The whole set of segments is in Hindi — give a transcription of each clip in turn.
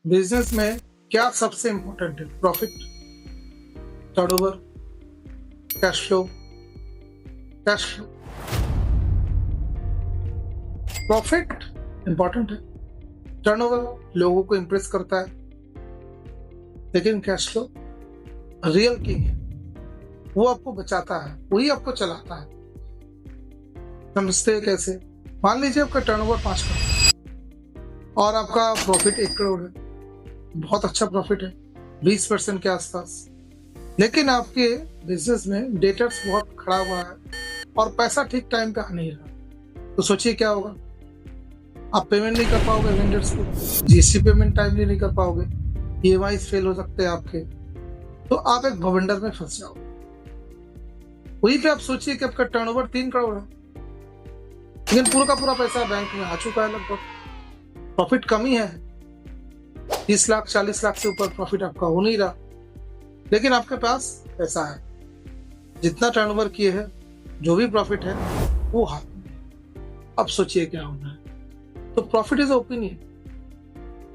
बिजनेस में क्या सबसे इंपॉर्टेंट है? Profit, turnover, cash flow. Cash flow, profit important है, टर्नओवर लोगों को इंप्रेस करता है, लेकिन कैश फ्लो रियल किंग है। वो आपको बचाता है, वही आपको चलाता है। समझते हैं कैसे? मान लीजिए आपका टर्नओवर 5 करोड़ और आपका प्रॉफिट 1 करोड़ है। बहुत अच्छा प्रॉफिट है, 20% के आसपास। लेकिन आपके बिजनेस में डेटर्स बहुत खड़ा हुआ है और पैसा ठीक टाइम पे आ नहीं रहा, तो सोचिए क्या होगा। आप पेमेंट नहीं कर पाओगे वेंडर्स को, जीएसटी पेमेंट टाइमली नहीं कर पाओगे, ईएमआई फेल हो सकते हैं आपके, तो आप एक भवंडर में फंस जाओगे। वहीं पे आप सोचिए कि आपका टर्नओवर 3 करोड़ है, लेकिन पूरा का पूरा पैसा बैंक में आ चुका है, लगभग प्रॉफिट कम ही है, 30 लाख 40 लाख से ऊपर प्रॉफिट आपका हो नहीं रहा, लेकिन आपके पास पैसा है। जितना टर्नओवर किए है, जो भी प्रॉफिट है वो हाथ में। अब सोचिए क्या होना है। तो प्रॉफिट इज ओपिनियन।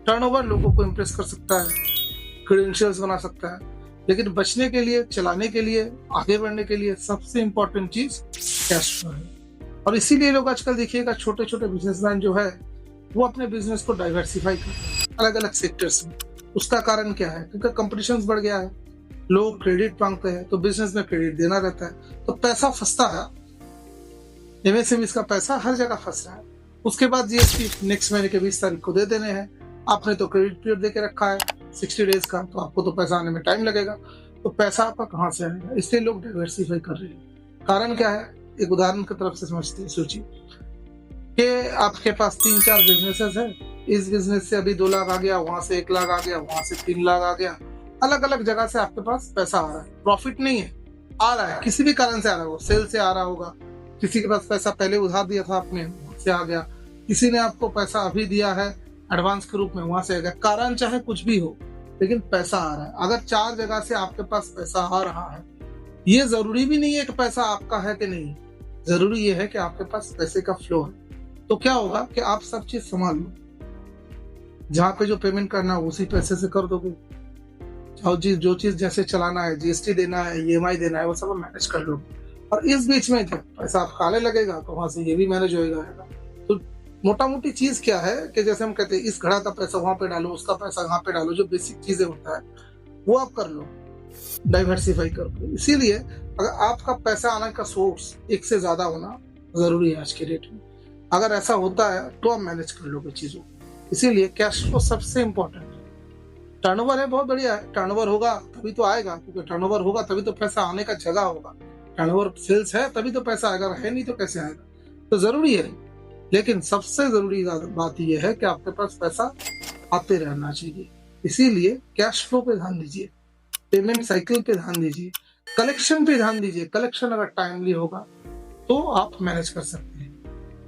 टर्नओवर लोगों को इंप्रेस कर सकता है, क्रेडेंशियल्स बना सकता है, लेकिन बचने के लिए, चलाने के लिए, आगे बढ़ने के लिए सबसे इंपॉर्टेंट चीज कैश फ्लो है। और इसीलिए लोग आजकल देखिएगा, छोटे छोटे बिजनेसमैन जो है वो अपने बिजनेस को डाइवर्सिफाई कर रहे हैं अलग अलग सेक्टर्स में। उसका कारण क्या है? क्योंकि कंपटीशन बढ़ गया है, लोग क्रेडिट मांगते हैं, तो बिजनेस में क्रेडिट देना रहता है, तो पैसा फंसता है। एमएसएमई का पैसा हर जगह फंस रहा है। उसके बाद जीएसटी नेक्स्ट महीने के 20 तारीख को दे देने हैं। आपने तो क्रेडिट पीरियड दे के रखा है 60 डेज का, तो आपको तो पैसा आने में टाइम लगेगा, तो पैसा आपका कहाँ से आएगा? इसलिए लोग डाइवर्सिफाई कर रहे हैं। कारण क्या है? एक उदाहरण की तरफ से समझते हैं। सोचिए कि आपके पास 3-4 बिजनेसेस है, इस बिजनेस से अभी 2 लाख आ गया, वहां से 1 लाख आ गया, वहां से 3 लाख आ गया, अलग अलग जगह से आपके पास पैसा आ रहा है। प्रॉफिट नहीं है, आ रहा है, किसी भी कारण से आ रहा है, सेल से आ रहा होगा, किसी के पास पैसा पहले उधार दिया था आपने, वहां से आ गया, किसी ने आपको पैसा अभी दिया है एडवांस के रूप में, वहां से आ गया। कारण चाहे कुछ भी हो, लेकिन पैसा आ रहा है। अगर 4 जगह से आपके पास पैसा आ रहा है, ये जरूरी भी नहीं है कि पैसा आपका है कि नहीं, जरूरी ये है कि आपके पास पैसे का फ्लो है। तो क्या होगा कि आप सब चीज संभाल लो, जहां पे जो पेमेंट करना है उसी पैसे से कर दोगे, जो चीज जैसे चलाना है, जीएसटी देना है, ईएमआई देना है, वो सब मैनेज कर लो। और इस बीच में जब पैसा आपका आने लगेगा तो वहां से ये भी मैनेज हो जाएगा। तो मोटा मोटी चीज क्या है कि जैसे हम कहते हैं, इस घड़ा का पैसा वहां पे डालो, उसका पैसा वहां पे डालो, जो बेसिक चीजें होता है वो आप कर लो, डाइवर्सिफाई कर लो। इसीलिए अगर आपका पैसा आने का सोर्स एक से ज्यादा होना जरूरी है आज के डेट में। अगर ऐसा होता है तो आप मैनेज कर लोगे चीजों। इसीलिए कैश फ्लो सबसे इंपॉर्टेंट है। टर्नओवर है, बहुत बढ़िया है, टर्नओवर होगा तभी तो आएगा, क्योंकि टर्नओवर होगा तभी तो पैसा आने का जगह होगा। टर्नओवर सेल्स है तभी तो पैसा आएगा, है नहीं तो कैसे आएगा? तो जरूरी है, लेकिन सबसे जरूरी बात यह है कि आपके पास पैसा आते रहना चाहिए। इसीलिए कैश फ्लो पे ध्यान दीजिए, पेमेंट साइकिल पे ध्यान दीजिए, कलेक्शन पे ध्यान दीजिए। कलेक्शन अगर टाइमली होगा तो आप मैनेज कर सकते हैं।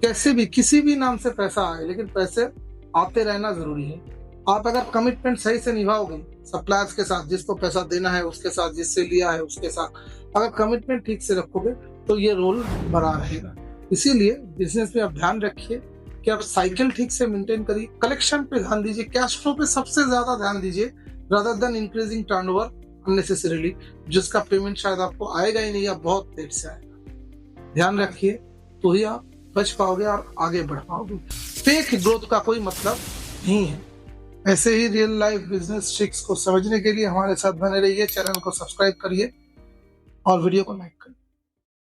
कैसे भी, किसी भी नाम से पैसा आए, लेकिन पैसे आते रहना जरूरी है। आप अगर कमिटमेंट सही से निभाओगे, सप्लायर्स के साथ, जिसको पैसा देना है उसके साथ, जिससे लिया है उसके साथ, अगर कमिटमेंट ठीक से रखोगे तो ये रोल बना रहेगा। इसीलिए बिजनेस में आप ध्यान रखिए कि आप साइकिल ठीक से मेंटेन करिए, कलेक्शन पे ध्यान दीजिए, कैश फ्लो पे सबसे ज्यादा ध्यान दीजिए, rather than increasing turnover unnecessarily, जिसका पेमेंट शायद आपको आएगा ही नहीं या बहुत लेट से आएगा। ध्यान रखिए, तो ही आप बच पाओगे और आगे बढ़ पाओगे। फेक ग्रोथ का कोई मतलब नहीं है। ऐसे ही रियल लाइफ बिजनेस ट्रिक्स को समझने के लिए हमारे साथ बने रहिए, चैनल को सब्सक्राइब करिए और वीडियो को लाइक करिए।